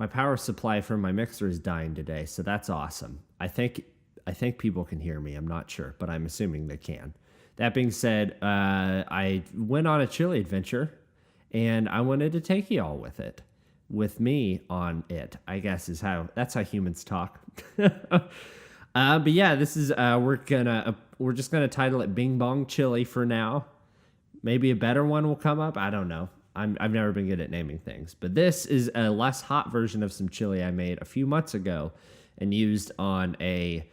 my power supply from my mixer is dying today, so that's awesome. I think people can hear me. I'm not sure, but I'm assuming they can. That being said, I went on a chili adventure, and I wanted to take you all with me on it. I guess that's how humans talk. But yeah, this is we're just gonna title it Bing Bong Chili for now. Maybe a better one will come up. I don't know. I've never been good at naming things, but this is a less hot version of some chili I made a few months ago, and used on a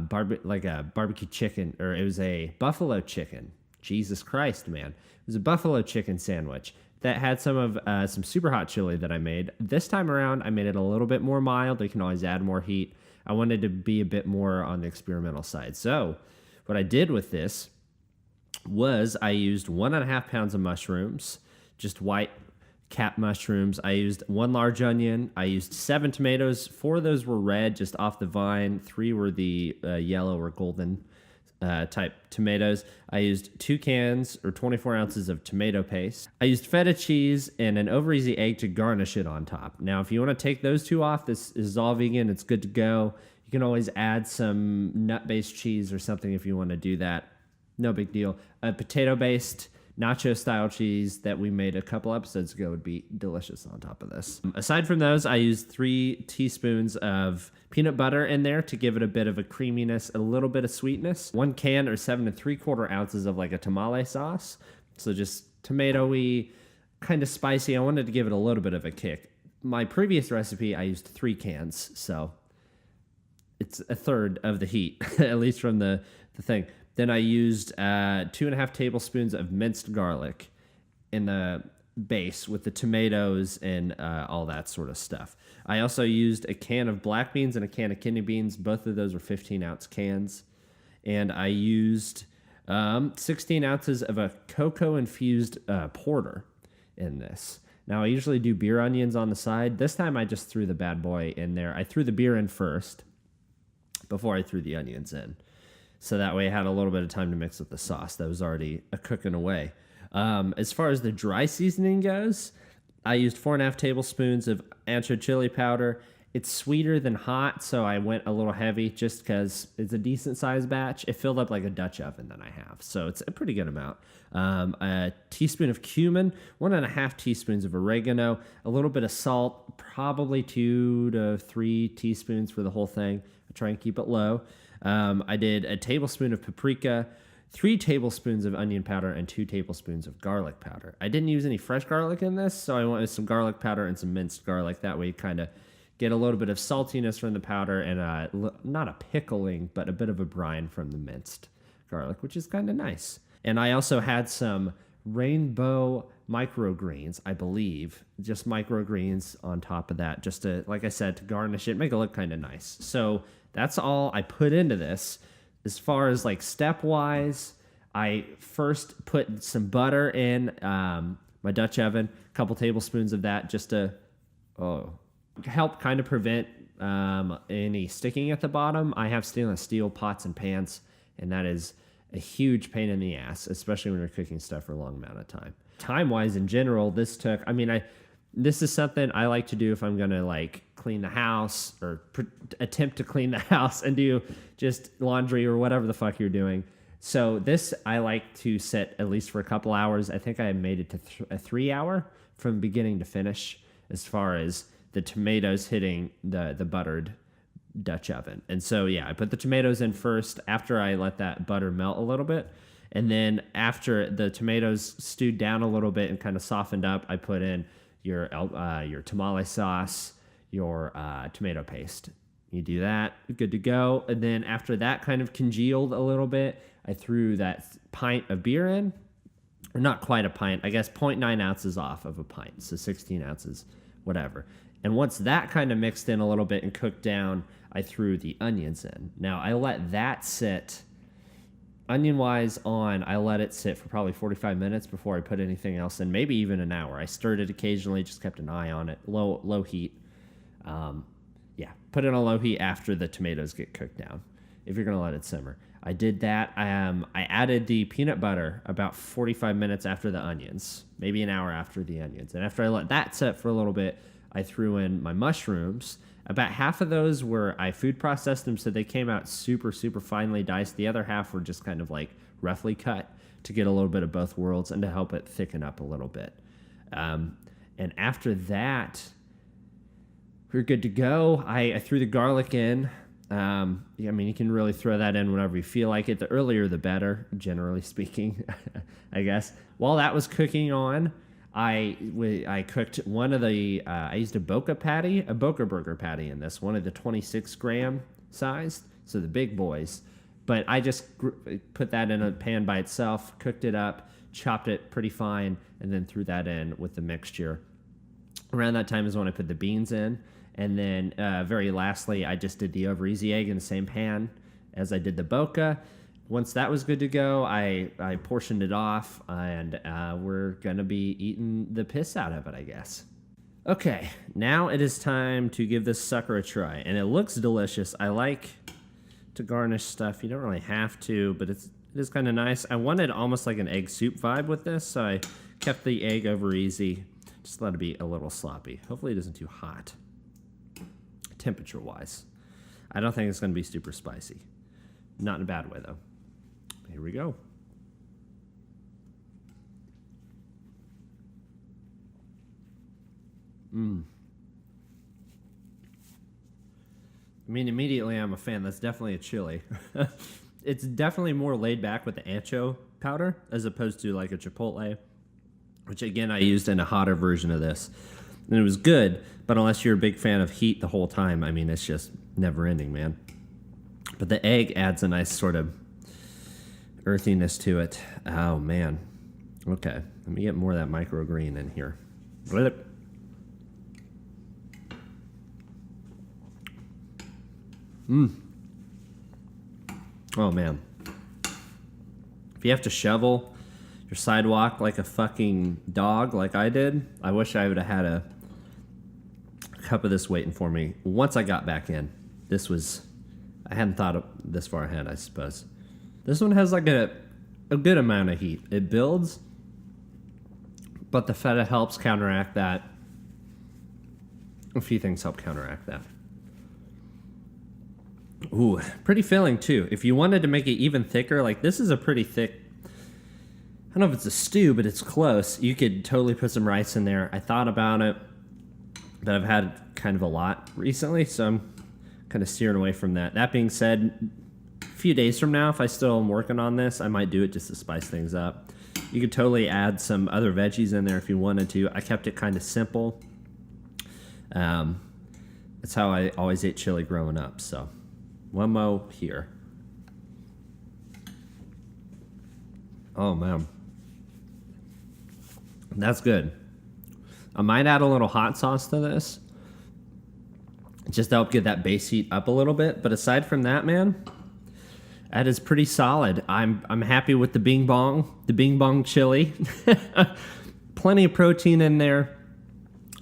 barbecue chicken, or it was a buffalo chicken. Jesus Christ, man! It was a buffalo chicken sandwich that had some super hot chili that I made. This time around, I made it a little bit more mild. You can always add more heat. I wanted to be a bit more on the experimental side. So what I did with this was I used 1.5 pounds of mushrooms, just white cap mushrooms. I used 1 large onion. I used 7 tomatoes. 4 of those were red, just off the vine. 3 were the yellow or golden type tomatoes. I used 2 cans or 24 ounces of tomato paste. I used feta cheese and an over easy egg to garnish it on top. Now, if you want to take those 2 off, this is all vegan. It's good to go. You can always add some nut-based cheese or something if you want to do that. No big deal. A potato-based nacho-style cheese that we made a couple episodes ago would be delicious on top of this. Aside from those, I used 3 teaspoons of peanut butter in there to give it a bit of a creaminess, a little bit of sweetness. 1 can or 7 3/4 ounces of like a tamale sauce. So just tomatoey, kind of spicy. I wanted to give it a little bit of a kick. My previous recipe, I used 3 cans, so it's a third of the heat, at least from the thing. Then I used 2.5 tablespoons of minced garlic in the base with the tomatoes and all that sort of stuff. I also used a can of black beans and a can of kidney beans. Both of those were 15-ounce cans. And I used 16 ounces of a cocoa-infused porter in this. Now, I usually do beer onions on the side. This time I just threw the bad boy in there. I threw the beer in first before I threw the onions in. So that way I had a little bit of time to mix with the sauce that was already cooking away. As far as the dry seasoning goes, I used 4.5 tablespoons of ancho chili powder. It's sweeter than hot, so I went a little heavy just because it's a decent sized batch. It filled up like a Dutch oven that I have, so it's a pretty good amount. A teaspoon of cumin, 1.5 teaspoons of oregano, a little bit of salt, probably 2 to 3 teaspoons for the whole thing. I try and keep it low. I did a tablespoon of paprika, 3 tablespoons of onion powder, and 2 tablespoons of garlic powder. I didn't use any fresh garlic in this, so I went with some garlic powder and some minced garlic. That way you kind of get a little bit of saltiness from the powder and not a pickling, but a bit of a brine from the minced garlic, which is kind of nice. And I also had some rainbow microgreens, I believe, just microgreens on top of that, just to, like I said, to garnish it, make it look kind of nice. So that's all I put into this. As far as like step-wise, I first put some butter in my Dutch oven, a couple tablespoons of that just to help kind of prevent any sticking at the bottom. I have stainless steel pots and pans, and that is a huge pain in the ass, especially when you're cooking stuff for a long amount of time. Time-wise, in general, this is something I like to do if I'm going to like clean the house or attempt to clean the house and do just laundry or whatever the fuck you're doing. So this I like to set at least for a couple hours. I think I made it to a 3 hour from beginning to finish as far as the tomatoes hitting the buttered Dutch oven. And so, yeah, I put the tomatoes in first after I let that butter melt a little bit. And then after the tomatoes stewed down a little bit and kind of softened up, I put in your tamale sauce, your tomato paste. You do that, good to go. And then after that kind of congealed a little bit, I threw that pint of beer in. Or not quite a pint, I guess 0.9 ounces off of a pint, so 16 ounces, whatever. And once that kind of mixed in a little bit and cooked down, I threw the onions in. Now, I let that sit, onion-wise I let it sit for probably 45 minutes before I put anything else in, maybe even an hour. I stirred it occasionally, just kept an eye on it, low heat. Put it on low heat after the tomatoes get cooked down, if you're going to let it simmer. I did that. I added the peanut butter about 45 minutes after the onions, maybe an hour after the onions. And after I let that set for a little bit, I threw in my mushrooms. About half of those I food processed them, so they came out super, super finely diced. The other half were just kind of like roughly cut to get a little bit of both worlds and to help it thicken up a little bit. And after that, we're good to go. I threw the garlic in. I mean, you can really throw that in whenever you feel like it. The earlier, the better, generally speaking, I guess. While that was cooking on, I cooked one of the, I used a Boca burger patty in this, one of the 26 gram sized, so the big boys. But I just put that in a pan by itself, cooked it up, chopped it pretty fine, and then threw that in with the mixture. Around that time is when I put the beans in. And then very lastly, I just did the over easy egg in the same pan as I did the Boca. Once that was good to go, I portioned it off, and we're going to be eating the piss out of it, I guess. Okay, now it is time to give this sucker a try. And it looks delicious. I like to garnish stuff. You don't really have to, but it is kind of nice. I wanted almost like an egg soup vibe with this, so I kept the egg over easy. Just let it be a little sloppy. Hopefully it isn't too hot, temperature-wise. I don't think it's going to be super spicy. Not in a bad way, though. Here we go. I mean, immediately I'm a fan. That's definitely a chili. It's definitely more laid back with the ancho powder as opposed to like a chipotle, which again I used in a hotter version of this. And it was good, but unless you're a big fan of heat the whole time, I mean, it's just never ending, man. But the egg adds a nice sort of earthiness to it. Oh, man. Okay, let me get more of that microgreen in here. Oh, man. If you have to shovel your sidewalk like a fucking dog like I did, I wish I would have had a cup of this waiting for me. Once I got back in, I hadn't thought of this far ahead, I suppose. This one has like a good amount of heat. It builds, but the feta helps counteract that. A few things help counteract that. Ooh, pretty filling too. If you wanted to make it even thicker, like this is a pretty thick, I don't know if it's a stew, but it's close. You could totally put some rice in there. I thought about it, but I've had kind of a lot recently, so I'm kind of steering away from that. That being said, a few days from now, if I still am working on this, I might do it just to spice things up. You could totally add some other veggies in there if you wanted to. I kept it kind of simple. That's how I always ate chili growing up, so one more here. Oh, man. That's good. I might add a little hot sauce to this, just to help get that base heat up a little bit. But aside from that, man, that is pretty solid. I'm happy with the Bing Bong chili. Plenty of protein in there.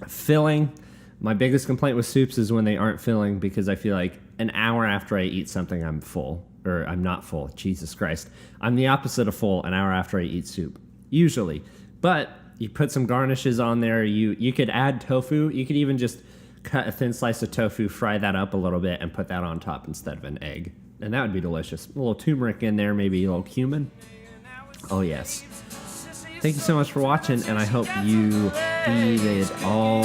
Filling. My biggest complaint with soups is when they aren't filling, because I feel like an hour after I eat something, I'm full. Or I'm not full. Jesus Christ. I'm the opposite of full an hour after I eat soup. Usually. But you put some garnishes on there. You could add tofu. You could even just cut a thin slice of tofu, fry that up a little bit, and put that on top instead of an egg. And that would be delicious. A little turmeric in there, maybe a little cumin. Oh, yes. Thank you so much for watching, and I hope you eat it all.